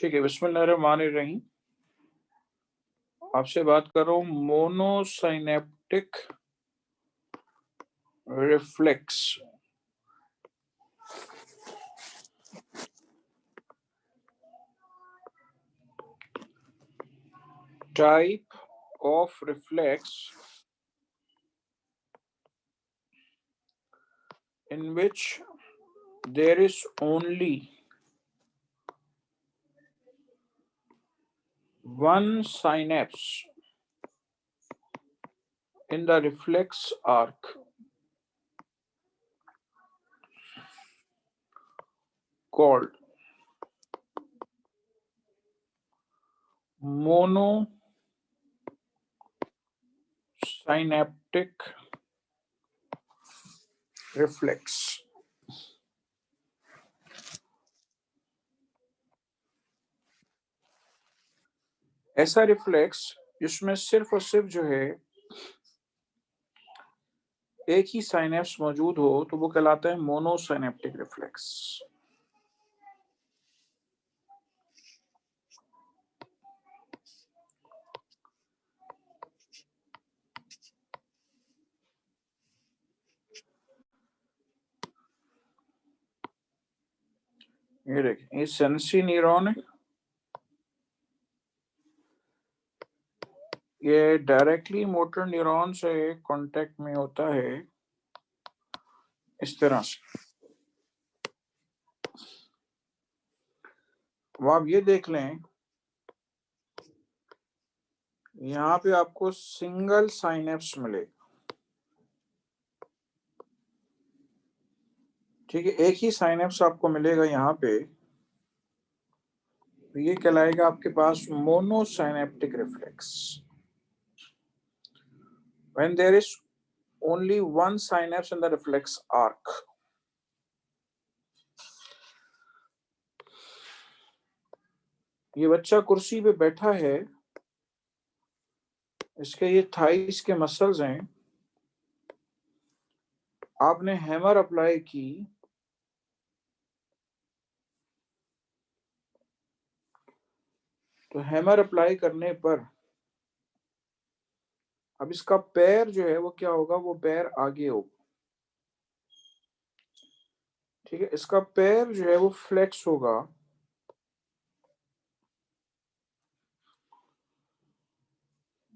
ठीक है, बिस्मिल्लाहिर्रहमानिर्रहीम। आपसे बात कर रहा हूँ मोनोसाइनेप्टिक reflex. Type of reflex in which there is only one synapse in the reflex arc called monosynaptic reflex। ऐसा रिफ्लेक्स जिसमें सिर्फ और सिर्फ जो है एक ही साइनेप्स मौजूद हो तो वो कहलाता है मोनोसाइनेप्टिक रिफ्लेक्स। ये देखिए, ये सेंसी न्यूरॉन है, ये डायरेक्टली मोटर न्यूरॉन से कांटेक्ट में होता है इस तरह से। अब आप ये देख लें, यहाँ पे आपको सिंगल साइनेप्स मिलेगा। ठीक है, एक ही साइनेप्स आपको मिलेगा यहाँ पे, तो ये कहलाएगा आपके पास monosynaptic reflex. When there is only one synapse in the reflex arc। ये बच्चा कुर्सी पे बैठा है, इसके ये थाइस के मसल्स हैं, आपने हैमर अप्लाई की तो हैमर अप्लाई करने पर अब इसका पैर जो है वो क्या होगा, वो पैर आगे होगा। ठीक है, इसका पैर जो है वो फ्लेक्स होगा।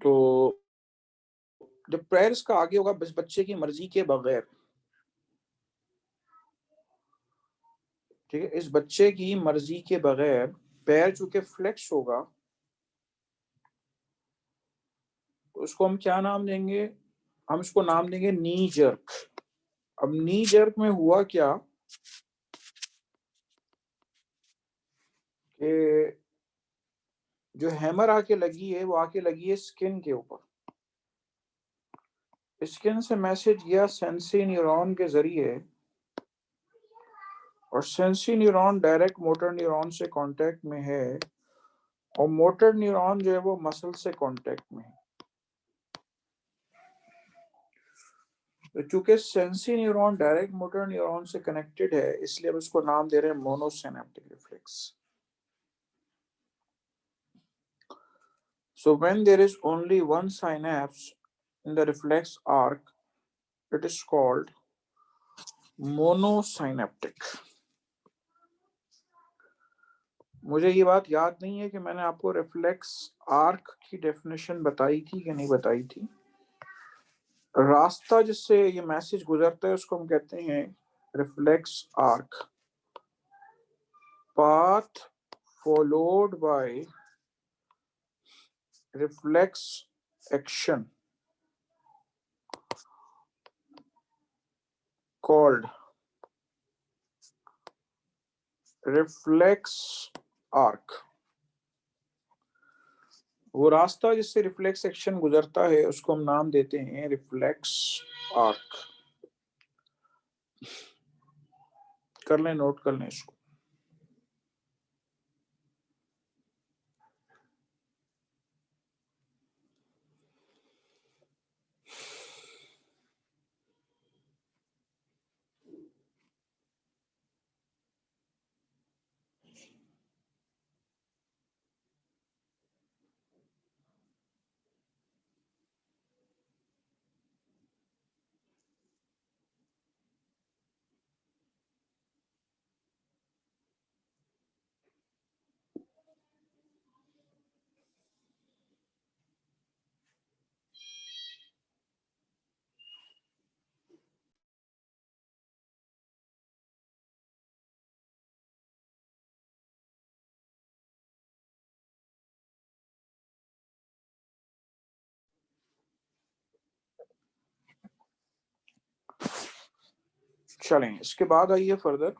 तो जब पैर इसका आगे होगा बस बच्चे की मर्जी के बगैर, ठीक है, इस बच्चे की मर्जी के बगैर पैर चूंकि फ्लेक्स होगा तो उसको हम क्या नाम देंगे, हम इसको नाम देंगे नी जर्क। अब नी जर्क में हुआ क्या कि जो हैमर आके लगी है वो आके लगी है स्किन के ऊपर। स्किन से मैसेज गया सेंसी न्यूरॉन के जरिए, और sensi neuron direct motor neuron से कांटेक्ट में है, और मोटर न्यूरॉन जो है वो मसल से कांटेक्ट में है। तो चूंकि sensi neuron direct motor neuron से कनेक्टेड है, इसलिए हम इसको नाम दे रहे हैं monosynaptic reflex. So when there is only one synapse in the reflex arc, it is called monosynaptic। मुझे ये बात याद नहीं है कि मैंने आपको रिफ्लेक्स आर्क की डेफिनेशन बताई थी कि नहीं बताई थी। रास्ता जिससे ये मैसेज गुजरता है उसको हम कहते हैं reflex arc. Path followed by reflex action called reflex arc. वो रास्ता जिससे रिफ्लेक्स एक्शन गुजरता है उसको हम नाम देते हैं रिफ्लेक्स आर्क। कर लें, नोट कर लें इसको। चलें इसके बाद आइए फर्दर।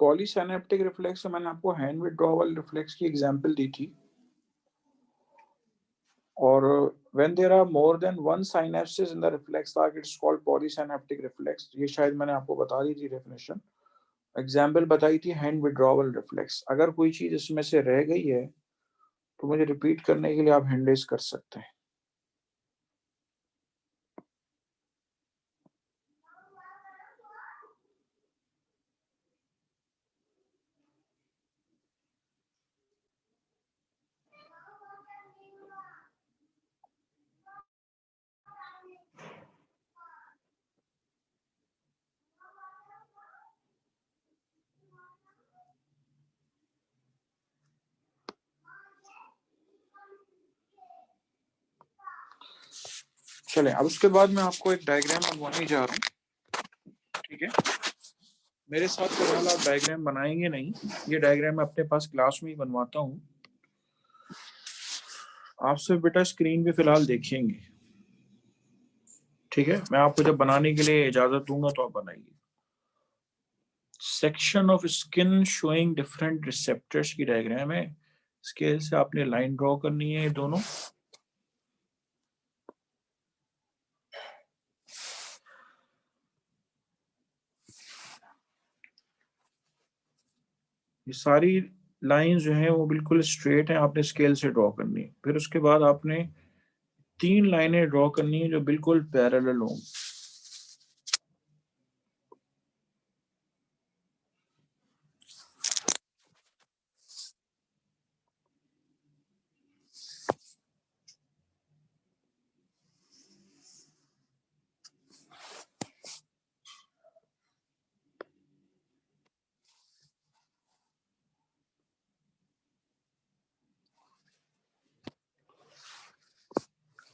पॉलीसिनेप्टिक रिफ्लेक्स, मैंने आपको हैंड विड्रॉवल रिफ्लेक्स की एग्जांपल दी थी। और when there are more than one synapses in the reflex arc, it's called polysynaptic reflex। ये शायद मैंने आपको बता दी थी डेफिनेशन, एग्जाम्पल बताई थी हैंड विड्रॉवल रिफ्लेक्स। अगर कोई चीज इसमें से रह गई है तो मुझे रिपीट करने के लिए आप हैंड रेज कर सकते हैं। चलें अब उसके बाद मैं आपको एक डायग्राम बनवाने जा रहा हूँ, ठीक है। मेरे साथ फिलहाल आप डायग्राम बनाएंगे नहीं, ये डायग्राम मैं अपने पास क्लास में ही बनवाता हूँ। आप सिर्फ बेटा स्क्रीन पे फिलहाल देखेंगे, ठीक है। मैं आपको जब बनाने के लिए इजाजत दूंगा तो आप बनाइए। Section of skin showing different receptors की डायग्राम है। स्केल से आपने लाइन ड्रॉ करनी है, ये दोनों। ये सारी लाइन जो है वो बिल्कुल स्ट्रेट है, आपने स्केल से ड्रॉ करनी है। फिर उसके बाद आपने 3 लाइनें ड्रॉ करनी है जो बिल्कुल पैरेलल हों।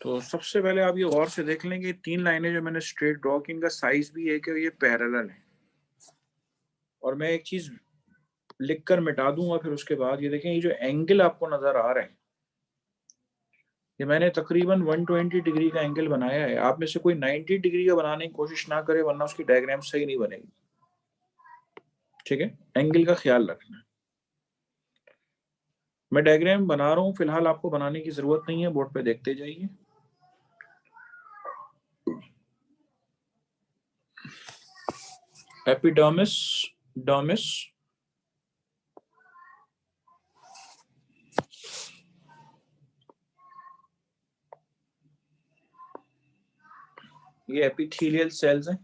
तो सबसे पहले आप ये गौर से देख लें कि 3 लाइनें जो मैंने स्ट्रेट ड्रॉ की, इनका साइज भी है कि ये पैरेलल है। और मैं एक चीज लिख कर मिटा दूंगा। फिर उसके बाद ये देखें, ये जो एंगल आपको नजर आ रहा है, ये मैंने तकरीबन 120 डिग्री का एंगल बनाया है। आप में से कोई 90 डिग्री का बनाने की कोशिश ना करे, वरना उसकी डायग्राम सही नहीं बनेगी, ठीक है। एंगल का ख्याल रखना। मैं डायग्राम बना रहा हूँ, फिलहाल आपको बनाने की जरूरत नहीं है, बोर्ड पे देखते जाइए। एपिडर्मिस, डर्मिस, ये एपिथेलियल सेल्स हैं।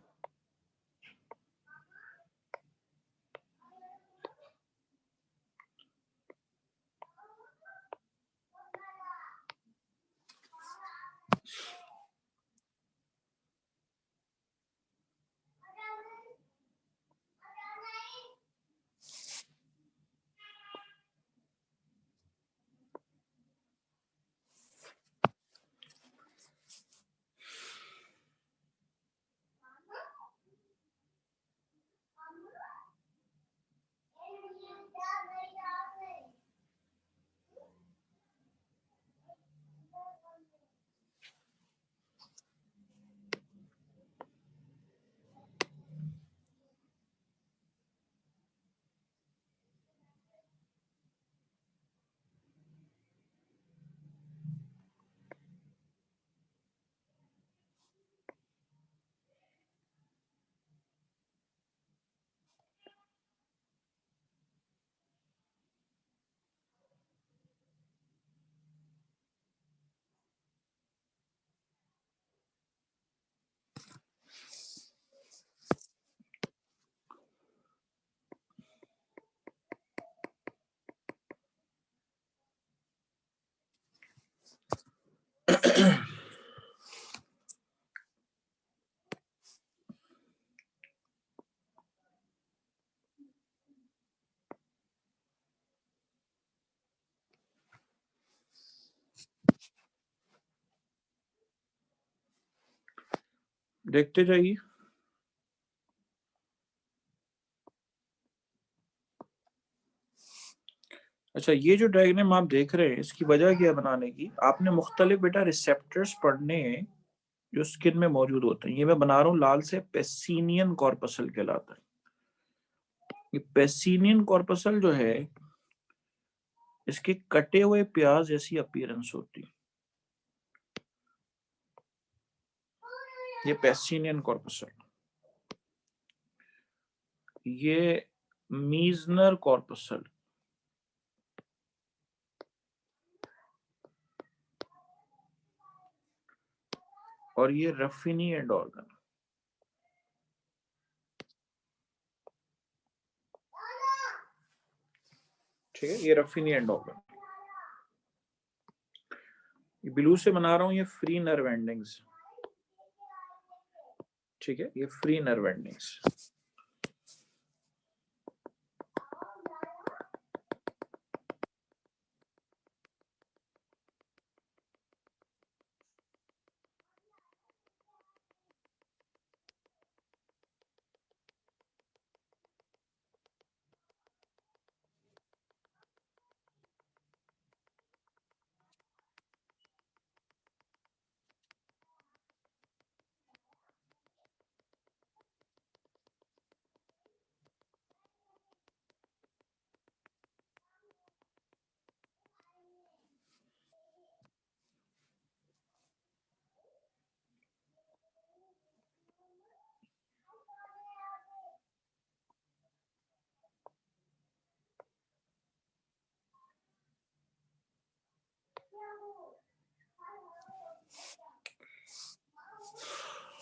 देखते जाइए। अच्छा, ये जो डायग्राम आप देख रहे हैं इसकी वजह क्या बनाने की, आपने मुख्तलिफ बेटा रिसेप्टर्स पढ़ने हैं जो स्किन में मौजूद होते हैं। ये मैं बना रहा हूँ लाल से, पेसिनियन कॉर्पसल कहलाता है। ये पेसिनियन कॉर्पसल जो है इसके कटे हुए प्याज जैसी अपीयरेंस होती है। ये पेसिनियन कॉर्पसल, ये मीजनर कॉर्पसल, और ये रफिनी एंड ऑर्गन। ठीक है, ये रफिनी एंड ऑर्गन। ब्लू से बना रहा हूं, ये फ्री नर्व एंडिंग्स। ठीक है, ये फ्री नर्व एंडिंग्स।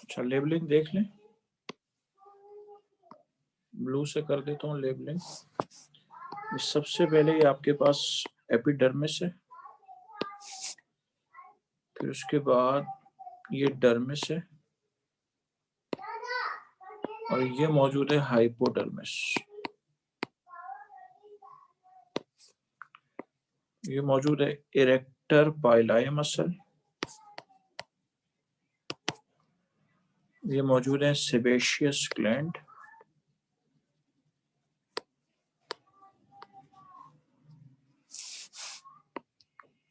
अच्छा, लेबलिंग देख लें। ब्लू से कर देता हूँ लेबलिंग। सबसे पहले ये आपके पास एपिडर्मिस है, फिर उसके बाद ये डर्मिस है, और ये मौजूद है हाइपोडर्मिस। ये मौजूद है इरेक्टर पाइलाई मसल, ये मौजूद है सेबेशियस ग्लैंड,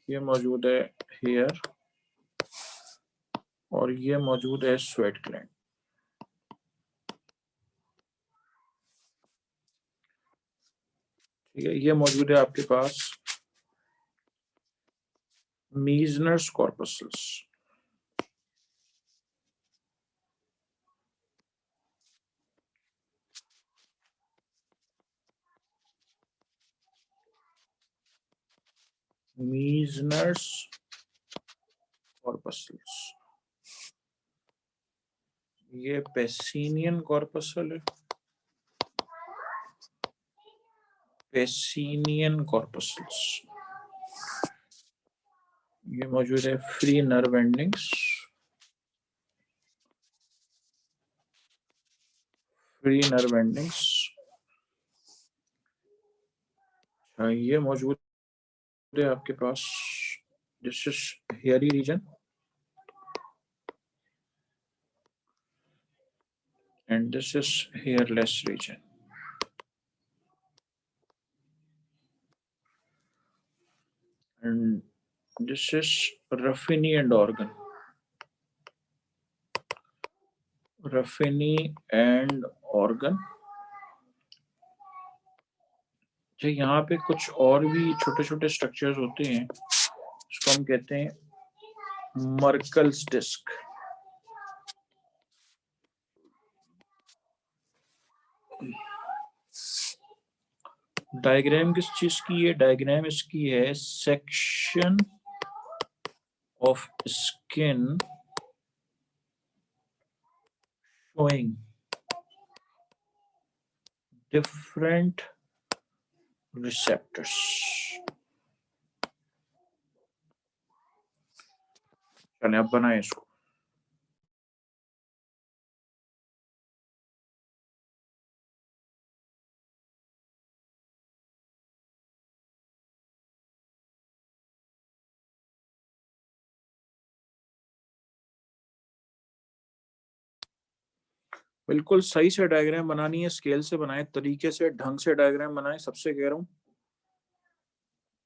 ये मौजूद है हेयर, और ये मौजूद है स्वेट ग्लैंड। ठीक है, ये मौजूद है आपके पास मीजनर्स कॉर्पसल्स। मीजनर्स कॉर्पसल्स, ये पेसिनियन कॉर्पसल है, पेसिनियन कॉर्पसल्स। ये मौजूद है free nerve endings, free nerve endings. ये मौजूद है आपके पास, this is hairy region, and this is hairless region. And this is Ruffini and organ. Ruffini and organ. जो यहाँ पे कुछ और भी छोटे छोटे स्ट्रक्चर्स होते हैं, उसको हम कहते हैं मर्कल्स डिस्क। डायग्राम किस चीज की है? डायग्राम इसकी है section of skin showing different receptors. चलिए अब बनाए इसको। बिल्कुल सही से डायग्राम बनानी है, स्केल से बनाए, तरीके से ढंग से डायग्राम बनाए, सबसे कह रहा हूँ।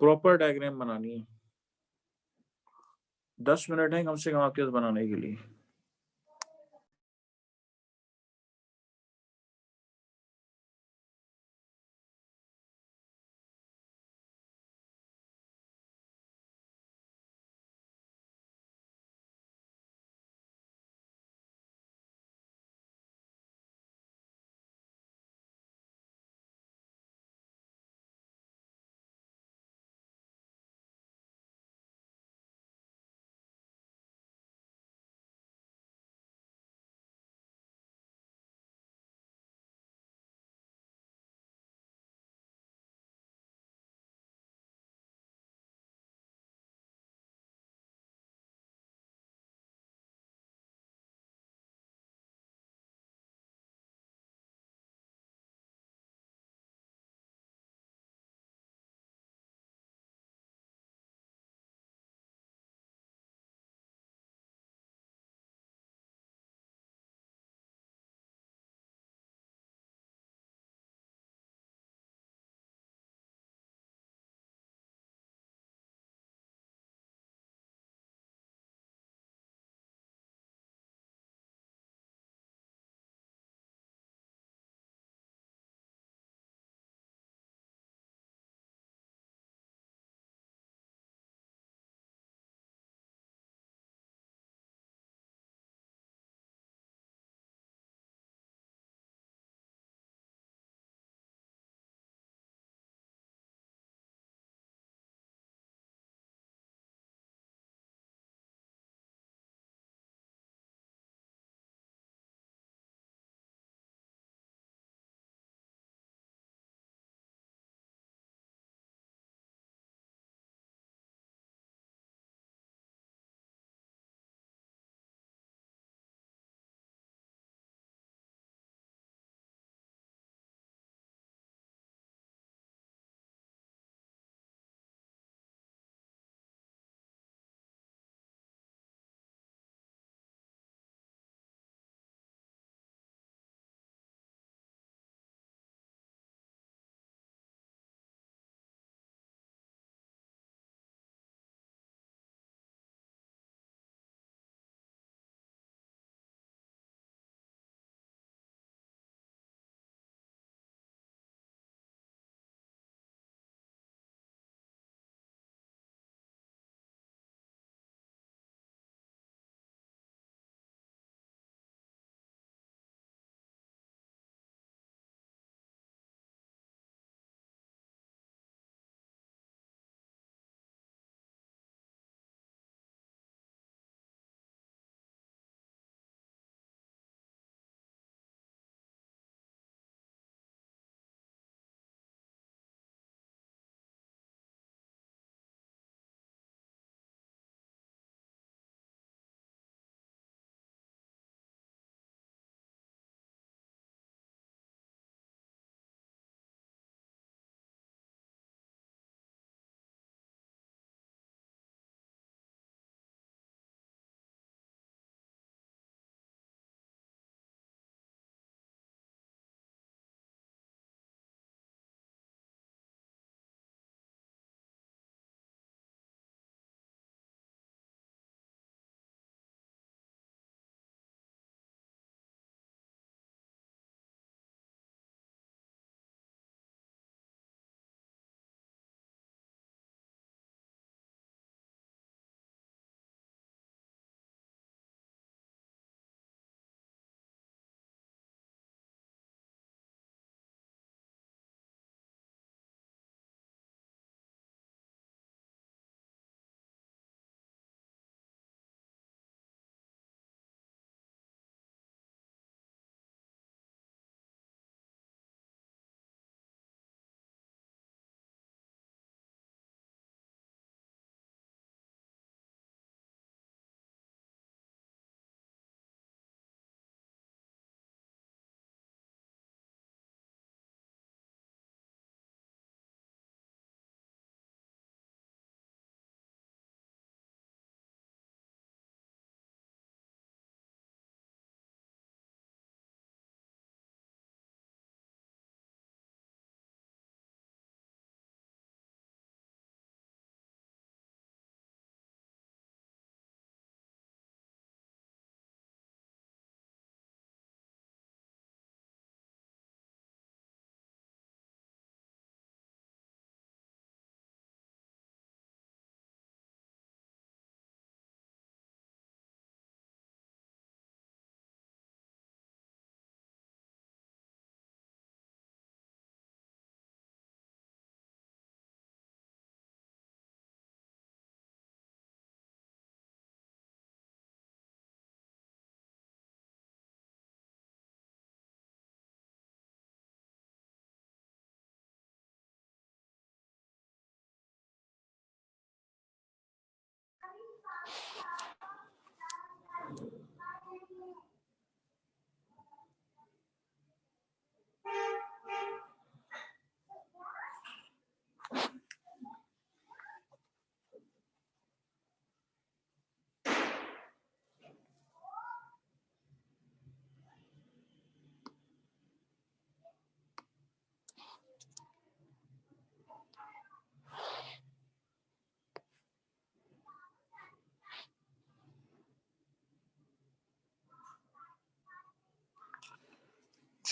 प्रॉपर डायग्राम बनानी है। 10 मिनट है कम से कम आपके पास बनाने के लिए।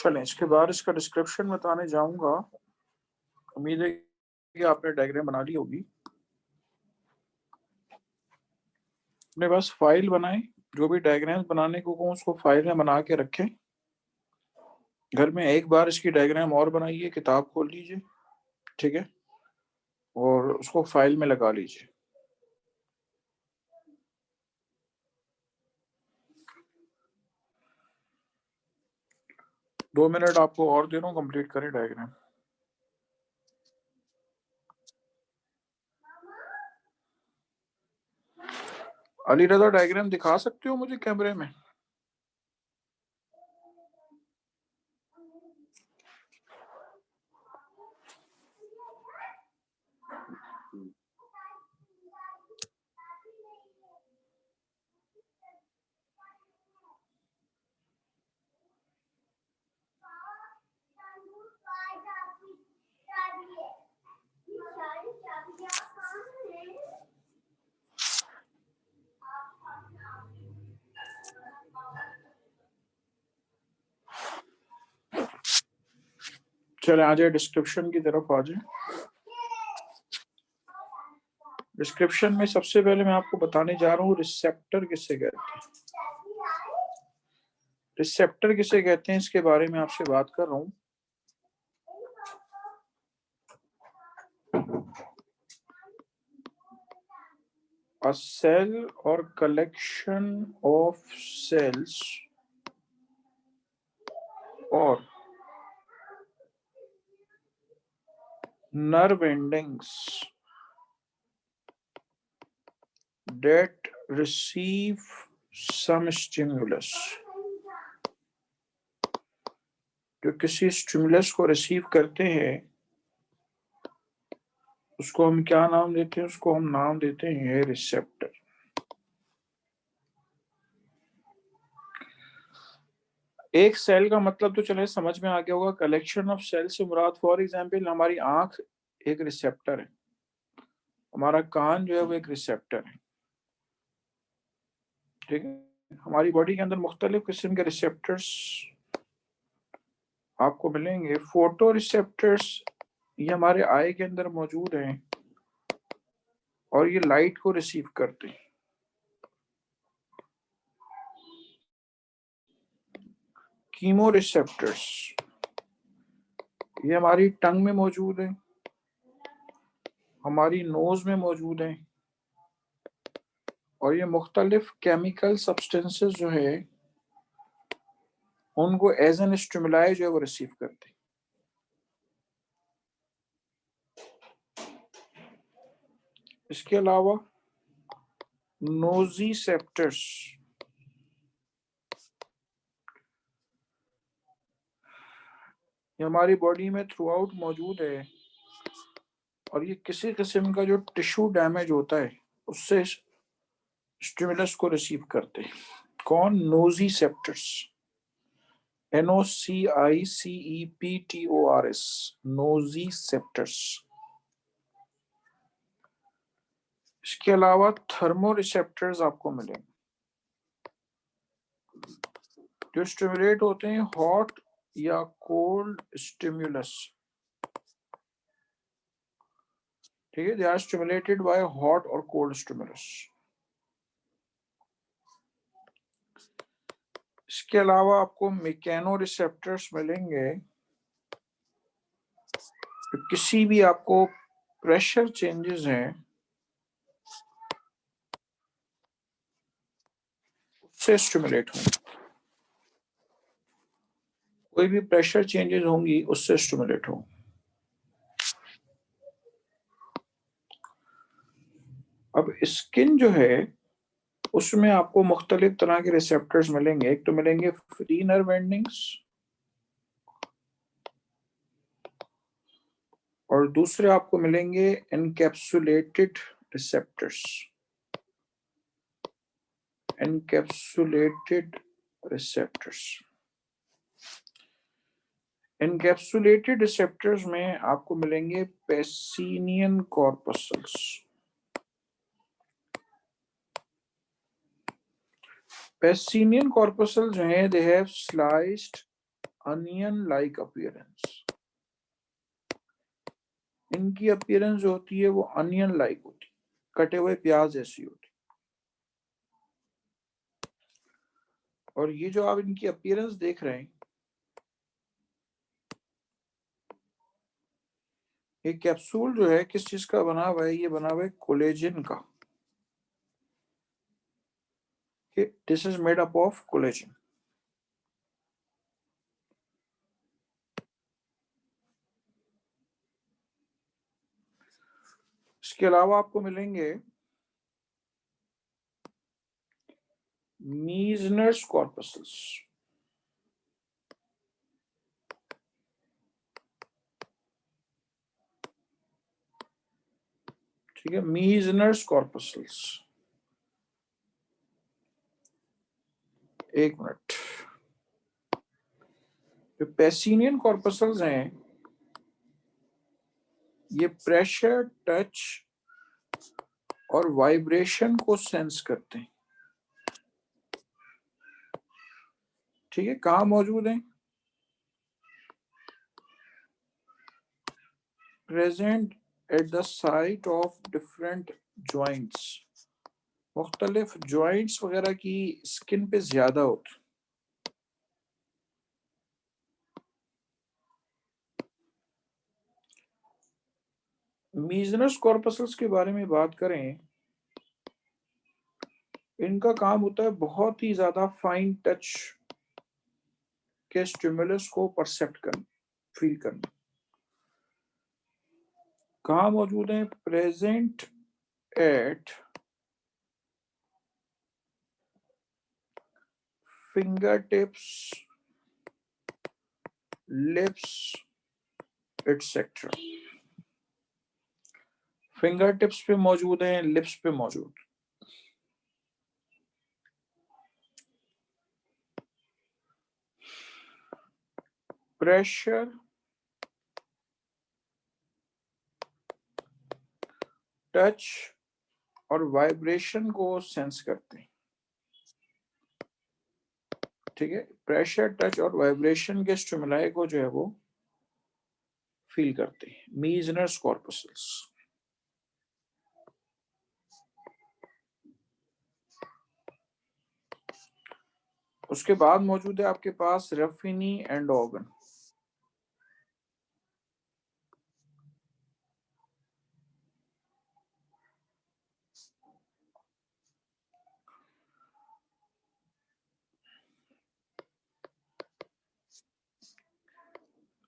चलें, इसके बाद इसका डिस्क्रिप्शन बताने जाऊंगा। उम्मीद है कि आपने डायग्राम बना ली होगी। अपने पास फाइल बनाएं, जो भी डायग्राम बनाने को कहूँ उसको फाइल में बना के रखें। घर में एक बार इसकी डायग्राम और बनाइए, किताब खोल लीजिए, ठीक है, और उसको फाइल में लगा लीजिए। दो मिनट आपको और दे रहा हूँ, कंप्लीट करें डायग्राम। अली रजा, डायग्राम दिखा सकते हो मुझे कैमरे में? चले आ जाए, डिस्क्रिप्शन की तरफ आ जाए। डिस्क्रिप्शन में सबसे पहले मैं आपको बताने जा रहा हूँ रिसेप्टर किसे कहते हैं। रिसेप्टर किसे कहते हैं इसके बारे में आपसे बात कर रहा हूँ। A cell or collection of cells or nerve endings that receive some stimulus, जो किसी स्टिमुलस को रिसीव करते हैं उसको हम क्या नाम देते हैं? उसको हम नाम देते हैं रिसेप्टर। एक सेल का मतलब तो चले समझ में आ गया होगा। कलेक्शन ऑफ सेल से मुराद फॉर एग्जांपल हमारी आंख एक रिसेप्टर है, हमारा कान जो है वो एक रिसेप्टर है, ठीक है। हमारी बॉडी के अंदर मुख्तलिफ किस्म के रिसेप्टर्स आपको मिलेंगे। फोटो रिसेप्टर्स ये हमारे आई के अंदर मौजूद हैं और ये लाइट को रिसीव करते हैं। कीमो रिसेप्टर्स ये हमारी टंग में मौजूद है, हमारी नोज में मौजूद है, और ये मुख्तलिफ केमिकल सब्सटेंसेस जो है उनको एज एन स्टिमुलाई जो है वो रिसीव करते हैं। इसके अलावा नोजिसेप्टर्स ये हमारी बॉडी में थ्रू आउट मौजूद है और ये किसी किस्म का जो टिश्यू डैमेज होता है उससे स्टिमुलस को रिसीव करते हैं। कौन? नोजिसेप्टर्स, NOCICEPTORS, नोजिसेप्टर्स। इसके अलावा थर्मो रिसेप्टर्स आपको मिलेंगे जो स्टिमुलेट होते हैं हॉट या कोल्ड स्टिमुलस, ठीक है। They are stimulated by hot और कोल्ड स्टिमुलस। इसके अलावा आपको मैकेनो रिसेप्टर्स मिलेंगे तो किसी भी आपको प्रेशर चेंजेस हैं उससे स्टिमुलेट होंगे, कोई भी प्रेशर चेंजेस होंगी उससे स्टिमुलेट हो। अब स्किन जो है उसमें आपको मुख्तलिफ तरह के रिसेप्टर्स मिलेंगे। एक तो मिलेंगे फ्री नर्व एंडिंग्स और दूसरे आपको मिलेंगे encapsulated receptors. Encapsulated receptors, encapsulated receptors में आपको मिलेंगे पेसिनियन कॉर्पसल्स। पेसिनियन कॉर्पसल जो है they have sliced onion like appearance, इनकी अपीयरेंस जो होती है वो अनियन लाइक होती है, कटे हुए प्याज जैसी होती है। और ये जो आप इनकी अपीयरेंस देख रहे हैं, ये कैप्सूल जो है किस चीज का बना हुआ है? ये बना हुआ है कोलेजन का। This is made up of collagen. इसके अलावा आपको मिलेंगे मीजनर्स कॉर्पसल्स। ठीक है, मीजनर्स कॉर्पसल्स। एक मिनट। जो पेसिनियन कॉर्पसल्स हैं, ये प्रेशर, टच और वाइब्रेशन को सेंस करते हैं। ठीक है, कहाँ मौजूद हैं? Present at the site of different joints. मुख्तलिफ जॉइंट्स वगैरह की स्किन पे ज्यादा होते। मीजनस कॉर्पसल्स के बारे में बात करें, इनका काम होता है बहुत ही ज्यादा फाइन टच के स्टिमुलस को परसेप्ट करना, फील करना। कहाँ मौजूद है? Present at finger tips, lips etcetera. Finger tips पे मौजूद है, लिप्स पे मौजूद। प्रेशर, टच और वाइब्रेशन को सेंस करते हैं। ठीक है, प्रेशर, टच और वाइब्रेशन के स्टिमुलाई को जो है वो फील करते हैं, मीजनर्स कॉर्पसल्स। उसके बाद मौजूद है आपके पास रफिनी एंड ऑर्गन।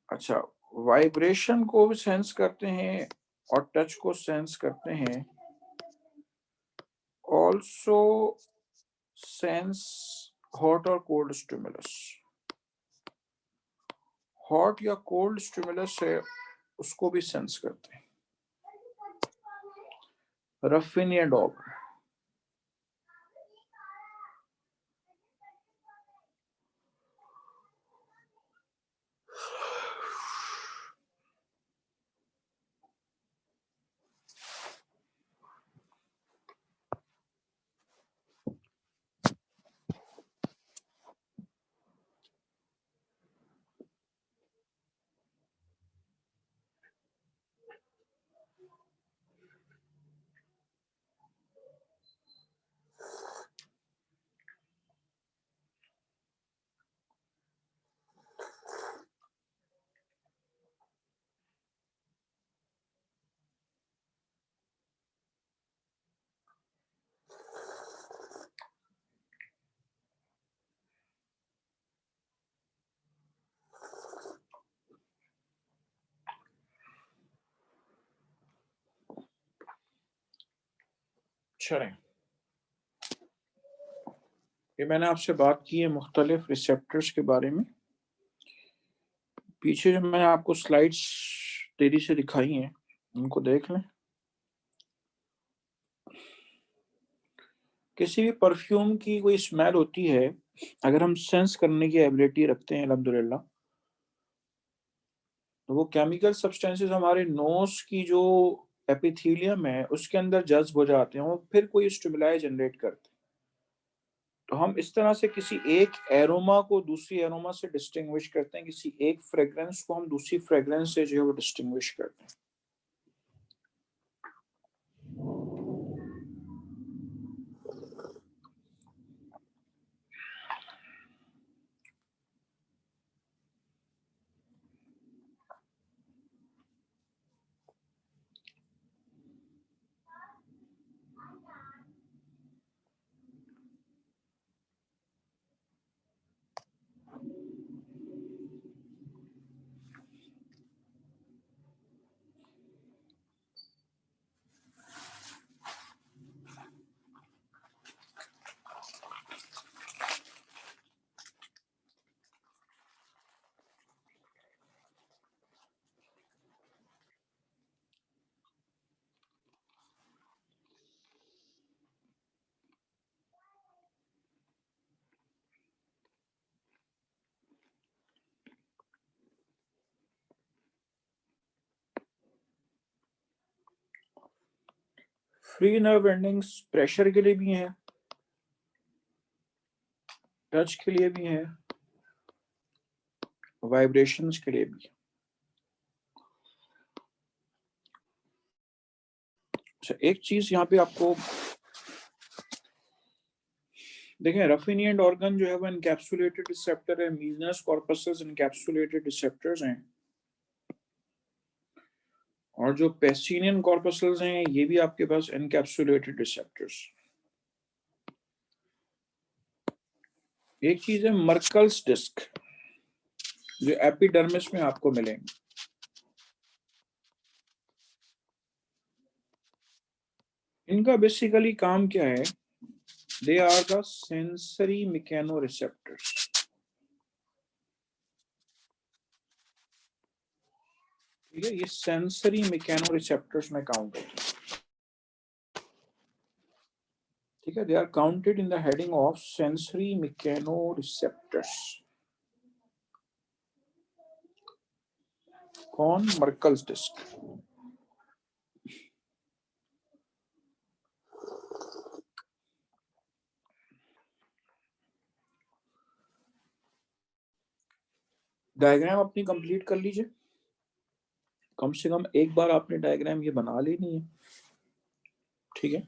अच्छा, वाइब्रेशन को भी सेंस करते हैं और टच को सेंस करते हैं। ऑल्सो सेंस हॉट और कोल्ड स्टिमुलस। हॉट या कोल्ड स्टिमुलस है उसको भी सेंस करते हैं, रफिनी एंड ऑर्गन। चलें, ये मैंने आपसे बात की है मुख्तलिफ रिसेप्टर्स के बारे में। पीछे जो मैंने आपको स्लाइड्स तेजी से दिखाई हैं उनको देख लें। किसी भी परफ्यूम की कोई स्मेल होती है, अगर हम सेंस करने की एबिलिटी रखते हैं अल्हम्दुलिल्लाह, तो वो केमिकल सब्सटेंसेस हमारे नोज की जो एपिथेलियम है उसके अंदर जज्ब हो जाते हैं और फिर कोई स्टिमुलाई जनरेट करते हैं। तो हम इस तरह से किसी एक एरोमा को दूसरी एरोमा से डिस्टिंग्विश करते हैं, किसी एक फ्रेग्रेंस को हम दूसरी फ्रेग्रेंस से जो है वो डिस्टिंग्विश करते हैं। फ्री नर्व एंडिंग्स प्रेशर के लिए भी हैं, टच के लिए भी हैं, वाइब्रेशंस के लिए भी। अच्छा, एक चीज यहाँ पे आपको देखें, रफिनिएंट ऑर्गन जो है वो एनकैप्सुलेटेड रिसेप्टर है, मीजनस कॉर्पसेस एनकैप्सुलेटेड रिसेप्टर्स हैं, और जो पेसिनियन कॉर्पसेस हैं ये भी आपके पास एनकैप्सुलेटेड रिसेप्टर्स। एक चीज है मर्कल्स डिस्क, जो एपिडर्मिस में आपको मिलेंगे। इनका बेसिकली काम क्या है? They are the sensory mechanoreceptors. ठीक है, ये सेंसरी मैकेनो रिसेप्टर्स में काउंट होते हैं। ठीक है, they are counted in the heading of sensory mechanoreceptors. कौन? Merkel's disc. डायग्राम अपनी कंप्लीट कर लीजिए, कम से कम एक बार आपने डायग्राम ये बना लेनी है। ठीक है।